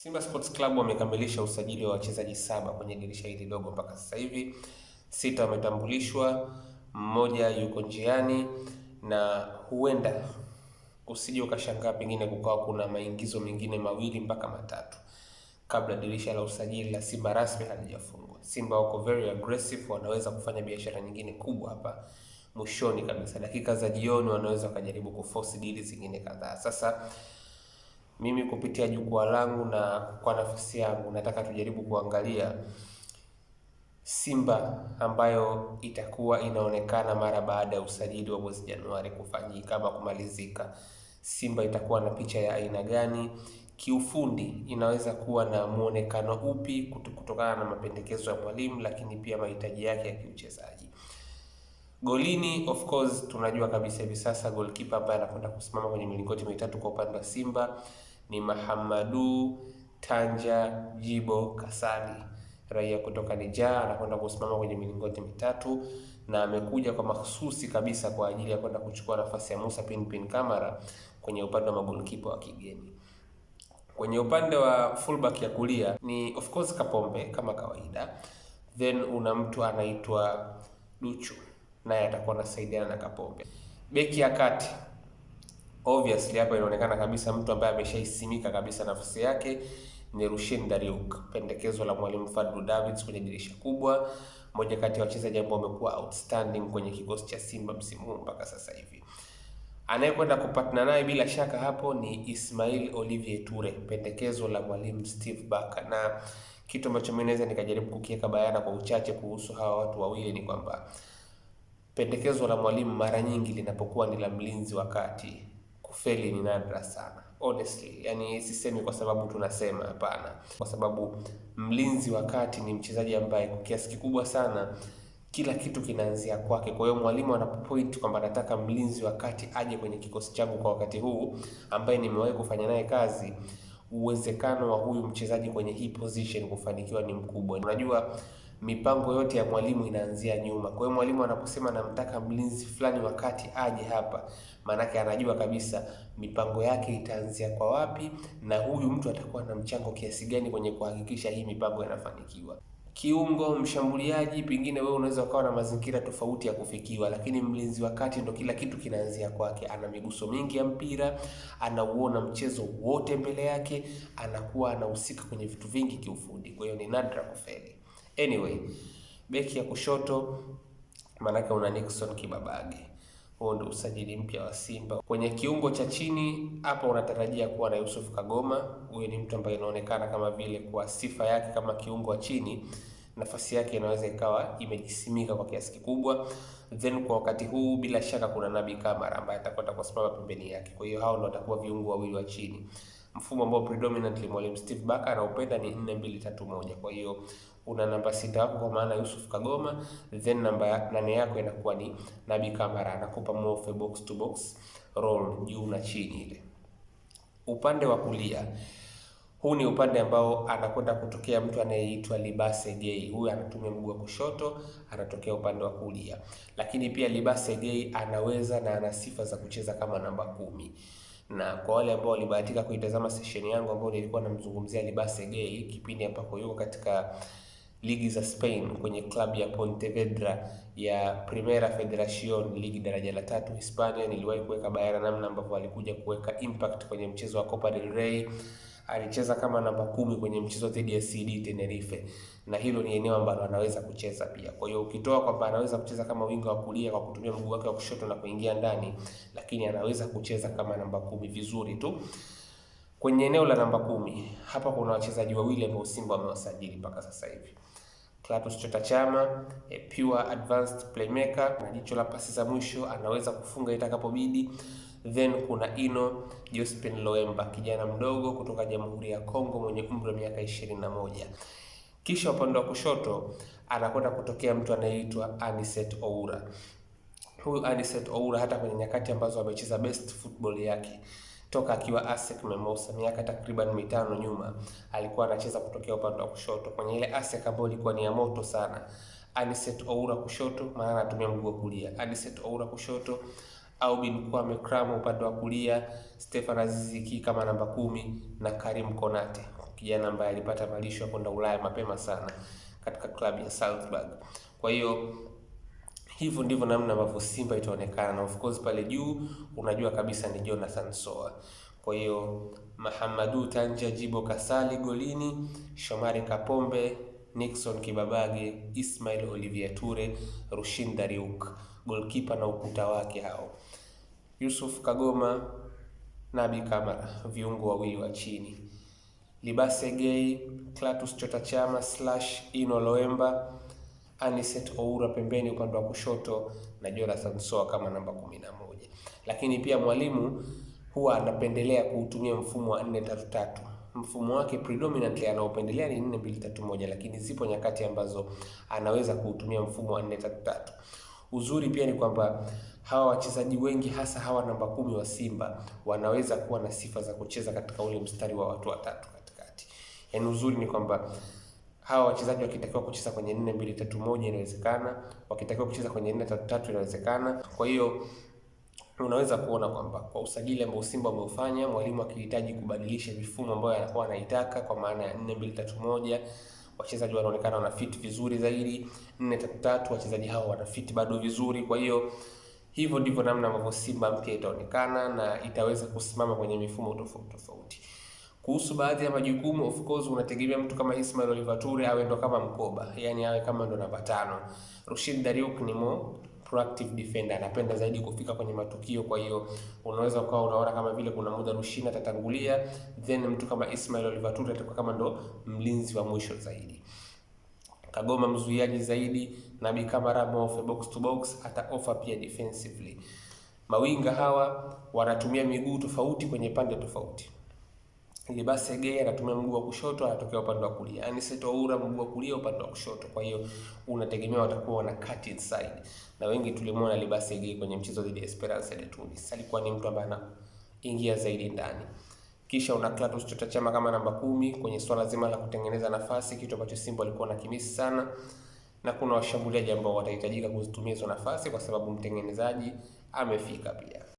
Simba Sports Club wamekamilisha usajili wa wachezaji 7 kwenye dirisha hili dogo mpaka sasa hivi. 6 wametambulishwa, mmoja yuko njiani, na huenda usije ukashangaa pengine kukawa kuna maingizo mengine mawili mpaka matatu kabla dirisha la usajili la Simba rasmi halijafungwa. Simba wako very aggressive, wanaweza kufanya biashara nyingine kubwa hapa mwishoni kabisa. Dakika za jioni wanaweza wakajaribu kuforce deal zingine kadhaa. Sasa mimi kupitia jukwaa langu na kwa nafasi yangu nataka tujaribu kuangalia Simba ambayo itakuwa inaonekana mara baada ya usajili wa mwezi Januari kufanyika ama kumalizika. Simba itakuwa na picha ya aina gani? Kiufundi inaweza kuwa na muonekano upi kutokana na mapendekezo ya mwalimu, lakini pia mahitaji yake ya kiuchezaji. Golini of course tunajua kabisa hivi sasa goalkeeper ambaye anakwenda kusimama kwenye milingoti mitatu kwa upande wa Simba ni Mahamadou Tanja Jibo Kasali, raia kutoka Niger, anakwenda kusimama kwenye milingoti mitatu na amekuja kwa mahususi kabisa kwa ajili ya kwenda kuchukua nafasi ya Musa Pinpin Kamara kwenye upande wa magolikipa wa kigeni. Kwenye upande wa fullback ya kulia ni of course Kapombe kama kawaida, then una mtu anaitwa Duchu naye atakuwa anasaidiana na Kapombe. Beki ya kati obviously hapa inaonekana kabisa mtu ambaye ameshaisimika kabisa nafasi yake ni Rushen Dariuk, pendekezo la mwalimu Fadlu Davids kwenye dirisha kubwa, moja kati ya wachezaji ambao wamekuwa outstanding kwenye kikosi cha Simba msimu huu mpaka sasa hivi. Anayekwenda kupatana naye bila shaka hapo ni Ismail Olivier Toure, pendekezo la mwalimu Steve Barker. Na kitu ambacho mimi naweza nikajaribu kukiweka bayana kwa uchache kuhusu hawa watu wawili ni kwamba pendekezo la mwalimu mara nyingi linapokuwa ni la mlinzi wa kati, kufeli ni nadra sana. Honestly, yani sisemi kwa sababu tunasema, hapana. Kwa sababu mlinzi wa kati ni mchezaji ambaye kwa kiasi kikubwa sana kila kitu kinaanzia kwake. Kwa hiyo mwalimu anapopoint kwamba anataka mlinzi wa kati aje kwenye kikosi changu kwa wakati huu ambaye nimewahi kufanya naye kazi, uwezekano wa huyu mchezaji kwenye hii position kufanikiwa ni mkubwa. Unajua mipango yote ya mwalimu inaanzia nyuma. Kwa hiyo mwalimu anaposema namtaka mlinzi fulani wakati aje hapa, maanake anajua kabisa mipango yake itaanzia kwa wapi na huyu mtu atakuwa na mchango kiasi gani kwenye kuhakikisha hii mipango inafanikiwa. Kiungo, mshambuliaji, pengine wewe unaweza ukawa na mazingira tofauti ya kufikiwa, lakini mlinzi wa kati ndo kila kitu kinaanzia kwake. Ana miguso mingi ya mpira, anauona mchezo wote mbele yake, anakuwa anahusika kwenye vitu vingi kiufundi. Kwa hiyo ni nadra kufeli. Anyway, beki ya kushoto manake una Nixon Kibabage. Huo ndio usajili mpya wa Simba. Kwenye kiungo cha chini hapa unatarajia kuwa na Yusuf Kagoma. Huyo ni mtu ambaye inaonekana kama vile kwa sifa yake kama kiungo wa chini, nafasi yake inaweza ikawa imejisimika kwa kiasi kikubwa. Then kwa wakati huu bila shaka kuna Nabi Kamara ambaye atakwenda kusimama pembeni yake. Kwa hiyo hao ndio watakuwa viungo wawili wa chini. Mfumo ambao predominantly mwalimu Steve Barker anaupenda ni 4-2-3-1. Kwa hiyo una namba 6 wako kwa maana Yusuf Kagoma, then namba 8 yako inakuwa ni Nabi Kamara, anakupa more box to box role juu na chini ile. Upande wa kulia, huu ni upande ambao anakwenda kutokea mtu anayeitwa Libase Gay. Huyu anatumia mguu wa kushoto, anatokea upande wa kulia. Lakini pia Libase Gay anaweza na ana sifa za kucheza kama namba 10. Na kwa wale ambao walibahatika kuitazama session yangu ambayo nilikuwa namzungumzia Libase Gay kipindi ambapo yuko katika ligi za Spain kwenye klabu ya Pontevedra ya Primera Federación, ligi daraja la 3 Hispania, niliwahi kuweka bayana namna ambavyo alikuja kuweka impact kwenye mchezo wa Copa del Rey. Alicheza kama namba 10 kwenye mchezo dhidi ya CD Tenerife, na hilo ni eneo ambalo anaweza kucheza pia. Kwa hiyo ukitoa kwamba anaweza kucheza kama winga wa kulia kwa kutumia mguu wake wa kushoto na kuingia ndani, lakini anaweza kucheza kama namba 10 vizuri tu. Kwenye eneo la namba 10 hapa kuna wachezaji wawili ambao Simba wamewasajili mpaka sasa hivi. Clatous Chota Chama, pure advanced playmaker na jicho la pasi za mwisho, anaweza kufunga itakapobidi. Then kuna Ino Jospin Loemba, kijana mdogo kutoka Jamhuri ya Kongo mwenye umri wa miaka 21. Kisha upande wa kushoto anakwenda kutokea mtu anayeitwa Anicet Oura. Huyu Anicet Oura hata kwenye nyakati ambazo amecheza best football yake toka akiwa ASEC Mimosas miaka takriban 5 nyuma, alikuwa anacheza kutokea upande wa kushoto kwenye ile ASEC ambayo ilikuwa ni ya moto sana. Anicet Oura kushoto, maana anatumia mguu wa kulia. Anicet Oura kushoto, Aubin Kwame Kramo upande wa kulia, Stefan Aziz Ki kama namba 10 na Karim Konate. kijana ambaye alipata malisho kwenda Ulaya mapema sana katika klabu ya Salzburg. Kwa hiyo hivyo ndivyo namna ambavyo Simba itaonekana, na of course pale juu unajua kabisa ni Jonathan Soa. Kwa hiyo Mahamadou Tanja Jibo Kasali golini, Shomari Kapombe, Nixon Kibabage, Ismail Olivier Ture, Rushin Dariuk goalkeeper na ukuta wake hao. Yusuf Kagoma, Nabi Kamara viungo wawili wa chini. Libase Gay, Clatous Chota Chama / Ino Loemba, Aniset Oura pembeni upande wa kushoto na Jonathan Soa kama namba 11. Lakini pia mwalimu huwa anapendelea kuutumia mfumo wa 4-3-3. Mfumo wake predominantly anaopendelea ni 4-2-3-1, lakini zipo nyakati ambazo anaweza kuutumia mfumo wa 4-3-3. Uzuri pia ni kwamba hawa wachezaji wengi hasa hawa namba 10 wa Simba wanaweza kuwa na sifa za kucheza katika ule mstari wa watu watatu katikati. Yaani uzuri ni kwamba hawa wachezaji wakitakiwa kucheza kwenye 4-2-3-1 inawezekana, wakitakiwa kucheza kwenye 4-3-3 inawezekana. Kwa hiyo unaweza kuona kwamba kwa usajili ambao Simba wameufanya, mwalimu akihitaji kubadilisha mifumo ambayo anakuwa anaitaka kwa maana ya 4-2-3-1, wachezaji wanaonekana wana fit vizuri zaidi. 4-3-3 wachezaji hao wana fit bado vizuri. Kwa hiyo hivyo ndivyo namna ambavyo Simba mpya itaonekana na itaweza kusimama kwenye mifumo tofauti tofauti. Kuhusu baadhi ya majukumu, of course unategemea mtu kama Ismail Olivier Ture awe ndo kama mkoba, yani awe kama ndo namba 5. Rushin Dariuk ni more proactive defender, anapenda zaidi kufika kwenye matukio. Kwa hiyo unaweza ukawa unaona kama vile kuna muda Rushin atatangulia, then mtu kama Ismail Olivier Ture atakuwa kama ndo mlinzi wa mwisho zaidi. Kagoma mzuiaji zaidi, Nabi Kamara more box to box, ata offer pia defensively. Mawinga hawa wanatumia miguu tofauti kwenye pande tofauti. Libase Gay anatumia mguu wa kushoto, anatokea upande wa kulia. Aniset Oura mguu wa kulia, upande wa kushoto. Kwa hiyo unategemea watakuwa wana cut inside. Na wengi tulimuona Libase Gay kwenye mchezo dhidi ya Esperance de Tunis. Alikuwa ni mtu ambaye anaingia zaidi ndani. Kisha una Clatous Chota Chama kama namba 10 kwenye swala zima la kutengeneza nafasi, kitu ambacho Simba walikuwa na kimisi sana. Na kuna washambuliaji ambao watahitajika kuzitumia hizo nafasi kwa sababu mtengenezaji amefika pia.